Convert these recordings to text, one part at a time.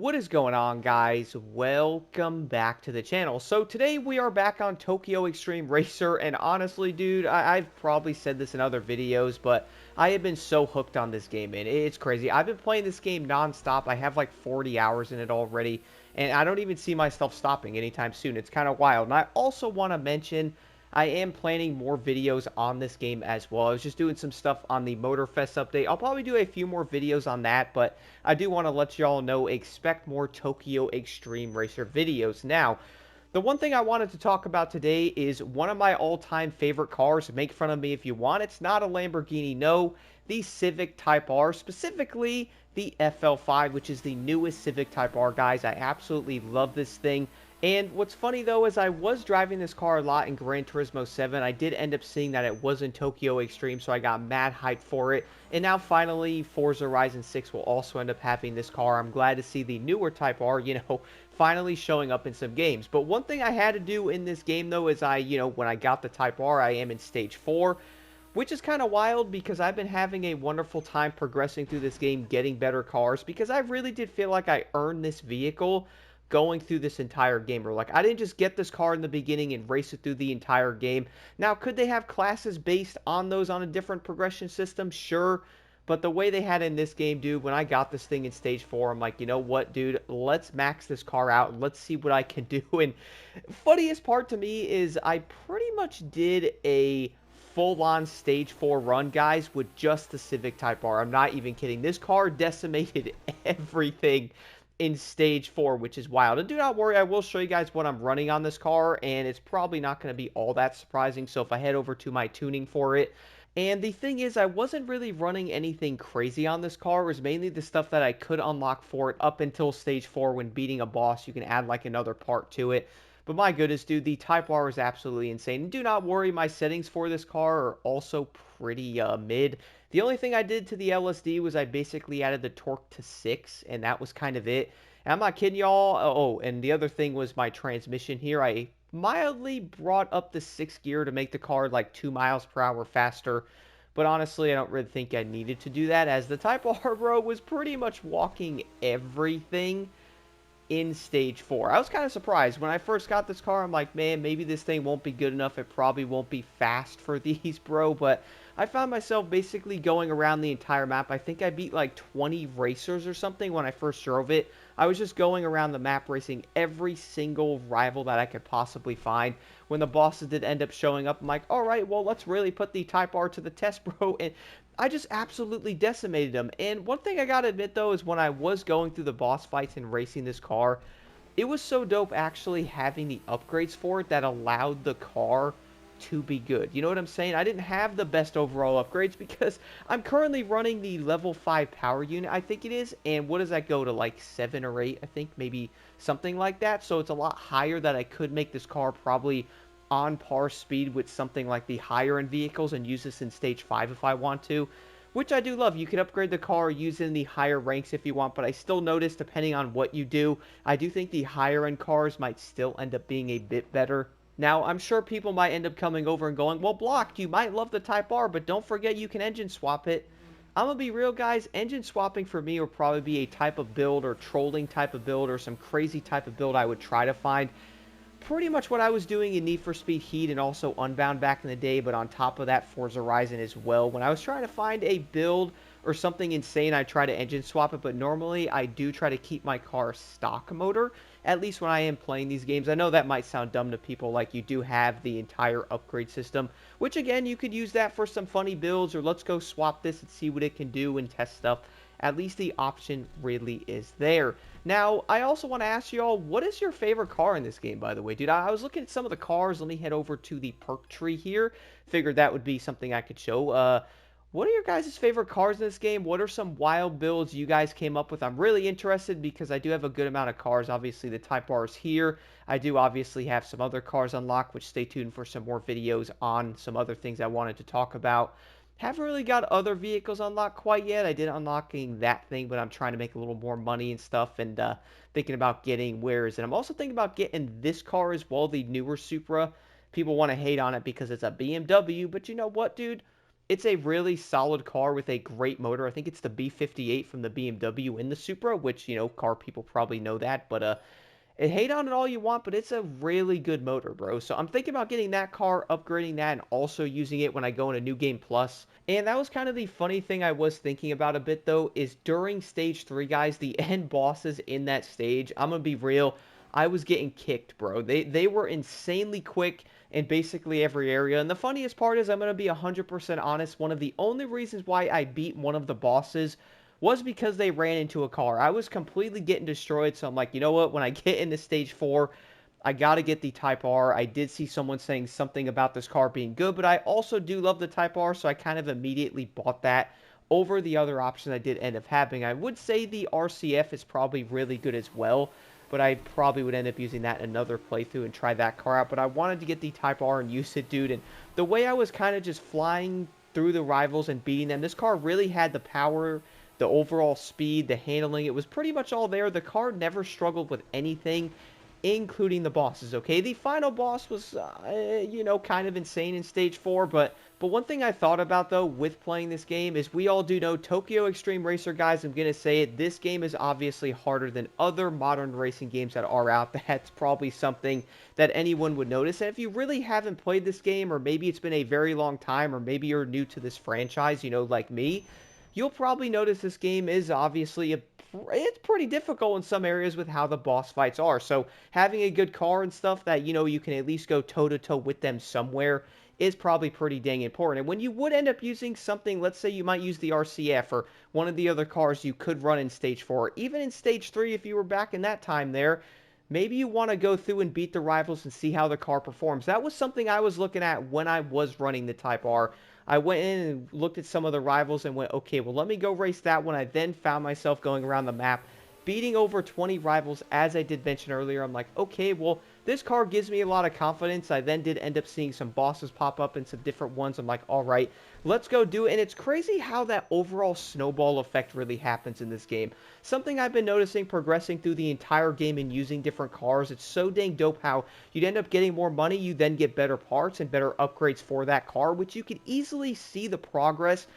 What is going on, guys? Welcome back to the channel. So today we are back on Tokyo Xtreme Racer, and honestly, dude, I've probably said this in other videos, but I have been so hooked on this game, and it's crazy. I've been playing this game non-stop. I have like 40 hours in it already, and I don't even see myself stopping anytime soon. It's kind of wild. And I also want to mention I am planning more videos on this game as well. I was just doing some stuff on the Motorfest update. I'll probably do a few more videos on that, but I do want to let y'all know, expect more Tokyo Xtreme Racer videos. Now, the one thing I wanted to talk about today is one of my all-time favorite cars. Make fun of me if you want. It's not a Lamborghini, no. The Civic Type R, specifically the FL5, which is the newest Civic Type R, guys. I absolutely love this thing. And what's funny, though, is I was driving this car a lot in Gran Turismo 7. I did end up seeing that it was in Tokyo Xtreme, so I got mad hyped for it. And now, finally, Forza Horizon 6 will also end up having this car. I'm glad to see the newer Type R, finally showing up in some games. But one thing I had to do in this game, though, is when I got the Type R, I am in Stage 4. Which is kind of wild because I've been having a wonderful time progressing through this game, getting better cars, because I really did feel like I earned this vehicle going through this entire game. Or like, I didn't just get this car in the beginning and race it through the entire game. Now, could they have classes based on those on a different progression system? Sure. But the way they had in this game, dude, when I got this thing in Stage 4, I'm like, you know what, dude? Let's max this car out. Let's see what I can do. And funniest part to me is I pretty much did a full-on Stage 4 run, guys, with just the Civic Type R. I'm not even kidding. This car decimated everything in Stage 4, which is wild. And do not worry, I will show you guys what I'm running on this car, and it's probably not going to be all that surprising. So if I head over to my tuning for it, and the thing is, I wasn't really running anything crazy on this car. It was mainly the stuff that I could unlock for it up until Stage 4 when beating a boss. You can add like another part to it. But my goodness, dude, the Type R is absolutely insane. And do not worry, my settings for this car are also pretty mid. The only thing I did to the LSD was I basically added the torque to 6, and that was kind of it. And I'm not kidding y'all. Oh, and the other thing was my transmission here. I mildly brought up the 6th gear to make the car like 2 miles per hour faster. But honestly, I don't really think I needed to do that, as the Type R, bro, was pretty much walking everything in Stage 4. I was kind of surprised. When I first got this car, I'm like, man, maybe this thing won't be good enough. It probably won't be fast for these, bro. But I found myself basically going around the entire map. I think I beat like 20 racers or something when I first drove it. I was just going around the map racing every single rival that I could possibly find. When the bosses did end up showing up, I'm like, all right, well, let's really put the Type R to the test, bro. And I just absolutely decimated them. And one thing I gotta admit, though, is when I was going through the boss fights and racing this car, it was so dope actually having the upgrades for it that allowed the car to be good. You know what I'm saying? I didn't have the best overall upgrades because I'm currently running the level 5 power unit, I think it is. And what does that go to, like 7 or 8, I think? Maybe something like that. So it's a lot higher that I could make this car probably on par speed with something like the higher end vehicles and use this in Stage 5 if I want to, which I do love. You can upgrade the car using the higher ranks if you want, but I still notice, depending on what you do, I do think the higher end cars might still end up being a bit better. Now, I'm sure people might end up coming over and going, well, Blocked, you might love the Type R, but don't forget you can engine swap it. I'm going to be real, guys. Engine swapping for me would probably be a type of build or trolling type of build or some crazy type of build I would try to find. Pretty much what I was doing in Need for Speed Heat and also Unbound back in the day, but on top of that, Forza Horizon as well. When I was trying to find a build or something insane, I try to engine swap it, but normally I do try to keep my car stock motor, at least when I am playing these games. I know that might sound dumb to people, like you do have the entire upgrade system, which again, you could use that for some funny builds, or let's go swap this and see what it can do and test stuff. At least the option really is there. Now, I also want to ask you all, what is your favorite car in this game, by the way? Dude, I was looking at some of the cars. Let me head over to the perk tree here. Figured that would be something I could show. What are your guys' favorite cars in this game? What are some wild builds you guys came up with? I'm really interested because I do have a good amount of cars. Obviously, the Type R is here. I do obviously have some other cars unlocked, which stay tuned for some more videos on some other things I wanted to talk about. Haven't really got other vehicles unlocked quite yet. I did unlocking that thing, but I'm trying to make a little more money and stuff, and thinking about getting wares. And I'm also thinking about getting this car as well, the newer Supra. People want to hate on it because it's a BMW, but you know what, dude? It's a really solid car with a great motor. I think it's the B58 from the BMW in the Supra, which, car people probably know that, but hate on it all you want, but it's a really good motor, bro. So I'm thinking about getting that car, upgrading that, and also using it when I go into New Game Plus. And that was kind of the funny thing I was thinking about a bit, though, is during Stage 3, guys, the end bosses in that stage, I'm going to be real, I was getting kicked, bro. They were insanely quick in basically every area. And the funniest part is, I'm going to be 100% honest, one of the only reasons why I beat one of the bosses was because they ran into a car. I was completely getting destroyed, so I'm like, you know what? When I get into Stage 4, I got to get the Type R. I did see someone saying something about this car being good, but I also do love the Type R, so I kind of immediately bought that over the other option I did end up having. I would say the RCF is probably really good as well, but I probably would end up using that in another playthrough and try that car out. But I wanted to get the Type R and use it, dude, and the way I was kind of just flying through the rivals and beating them, this car really had the power, the overall speed, the handling. It was pretty much all there. The car never struggled with anything, including the bosses, okay? The final boss was, kind of insane in Stage 4, but one thing I thought about, though, with playing this game is we all do know Tokyo Xtreme Racer, guys, I'm going to say it, this game is obviously harder than other modern racing games that are out. That's probably something that anyone would notice. And if you really haven't played this game, or maybe it's been a very long time, or maybe you're new to this franchise, like me, you'll probably notice this game is obviously it's pretty difficult in some areas with how the boss fights are. So having a good car and stuff that, you can at least go toe-to-toe with them somewhere is probably pretty dang important. And when you would end up using something, let's say you might use the RCF or one of the other cars you could run in Stage 4, even in Stage 3 if you were back in that time there, maybe you want to go through and beat the rivals and see how the car performs. That was something I was looking at when I was running the Type R. I went in and looked at some of the rivals and went, okay, well, let me go race that one. I then found myself going around the map, beating over 20 rivals, as I did mention earlier. I'm like, okay, well, this car gives me a lot of confidence. I then did end up seeing some bosses pop up and some different ones. I'm like, all right, let's go do it. And it's crazy how that overall snowball effect really happens in this game. Something I've been noticing progressing through the entire game and using different cars. It's so dang dope how you'd end up getting more money. You then get better parts and better upgrades for that car, which you can easily see the progress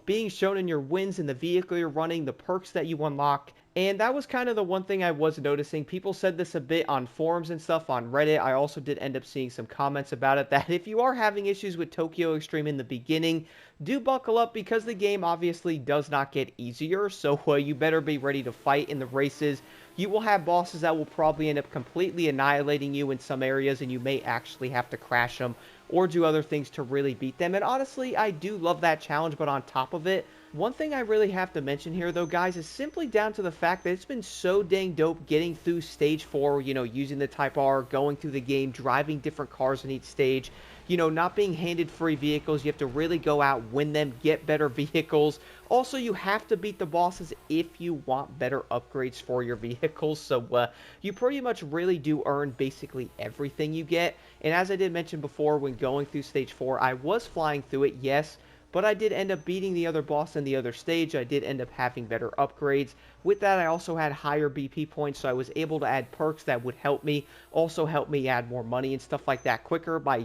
being shown in your wins in the vehicle you're running, the perks that you unlock. And that was kind of the one thing I was noticing. People said this a bit on forums and stuff on Reddit. I also did end up seeing some comments about it, that if you are having issues with Tokyo Xtreme in the beginning, do buckle up, because the game obviously does not get easier. So you better be ready to fight in the races. You will have bosses that will probably end up completely annihilating you in some areas, and you may actually have to crash them or do other things to really beat them. And honestly, I do love that challenge, but on top of it, one thing I really have to mention here, though, guys, is simply down to the fact that it's been so dang dope getting through Stage 4, using the Type R, going through the game, driving different cars in each stage, not being handed free vehicles. You have to really go out, win them, get better vehicles. Also, you have to beat the bosses if you want better upgrades for your vehicles. So you pretty much really do earn basically everything you get. And as I did mention before, when going through Stage 4, I was flying through it, yes, but I did end up beating the other boss in the other stage. I did end up having better upgrades. With that, I also had higher BP points, so I was able to add perks that would help me, also help me add more money and stuff like that quicker by,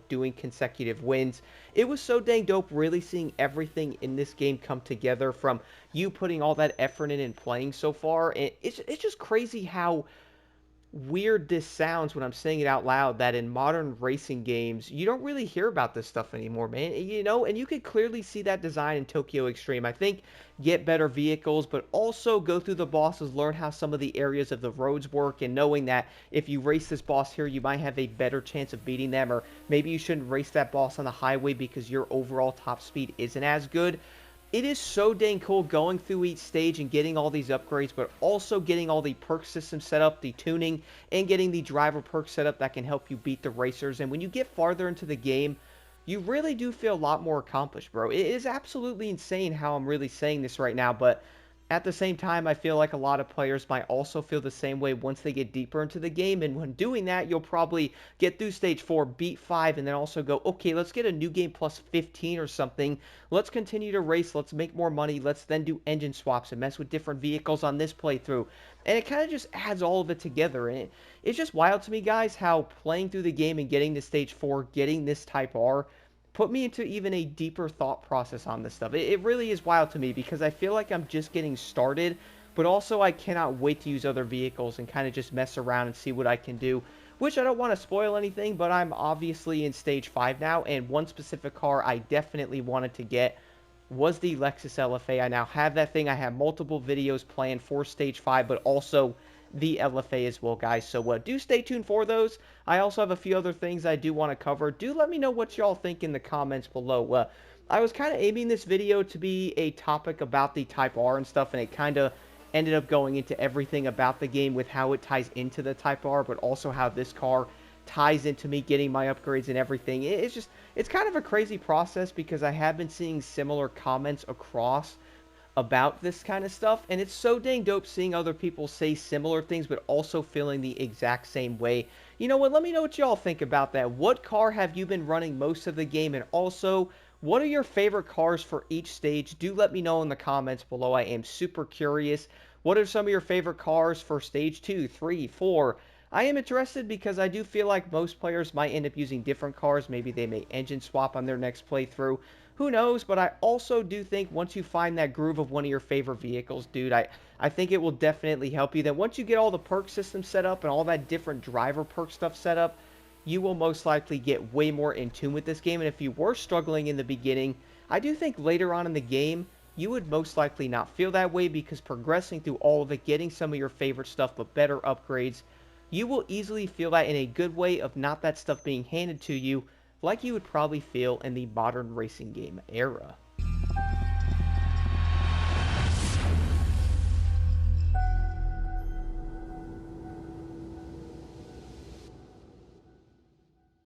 doing consecutive wins. It was so dang dope really seeing everything in this game come together, from you putting all that effort in and playing so far. And it's just crazy how weird this sounds when I'm saying it out loud, that in modern racing games, you don't really hear about this stuff anymore, man. And you could clearly see that design in Tokyo Xtreme. I think get better vehicles, but also go through the bosses, learn how some of the areas of the roads work, and knowing that if you race this boss here, you might have a better chance of beating them, or maybe you shouldn't race that boss on the highway because your overall top speed isn't as good. It is so dang cool going through each stage and getting all these upgrades, but also getting all the perk systems set up, the tuning, and getting the driver perks set up that can help you beat the racers. And when you get farther into the game, you really do feel a lot more accomplished, bro. It is absolutely insane how I'm really saying this right now, but at the same time, I feel like a lot of players might also feel the same way once they get deeper into the game. And when doing that, you'll probably get through Stage 4, beat 5, and then also go, okay, let's get a new game plus 15 or something. Let's continue to race. Let's make more money. Let's then do engine swaps and mess with different vehicles on this playthrough. And it kind of just adds all of it together. And it's just wild to me, guys, how playing through the game and getting to Stage 4, getting this Type R, put me into even a deeper thought process on this stuff. It really is wild to me because I feel like I'm just getting started, but also I cannot wait to use other vehicles and kind of just mess around and see what I can do. Which I don't want to spoil anything, but I'm obviously in Stage 5 now, and one specific car I definitely wanted to get was the Lexus LFA. I now have that thing. I have multiple videos planned for Stage 5, but also the LFA as well, guys. So do stay tuned for those. I also have a few other things I do want to cover. Do let me know what y'all think in the comments below. I was kind of aiming this video to be a topic about the Type R and stuff, and it kind of ended up going into everything about the game with how it ties into the Type R, but also how this car ties into me getting my upgrades and everything. It's kind of a crazy process because I have been seeing similar comments across about this kind of stuff, and it's so dang dope seeing other people say similar things but also feeling the exact same way. You know what, let me know what y'all think about that. What car have you been running most of the game, and also what are your favorite cars for each stage? Do let me know in the comments below. I am super curious. What are some of your favorite cars for stage 2, 3, 4? I am interested because I do feel like most players might end up using different cars. Maybe they may engine swap on their next playthrough. Who knows? But I also do think once you find that groove of one of your favorite vehicles, dude, I think it will definitely help you. Then once you get all the perk systems set up and all that different driver perk stuff set up, you will most likely get way more in tune with this game. And if you were struggling in the beginning, I do think later on in the game, you would most likely not feel that way because progressing through all of it, getting some of your favorite stuff but better upgrades, you will easily feel that in a good way of not that stuff being handed to you like you would probably feel in the modern racing game era.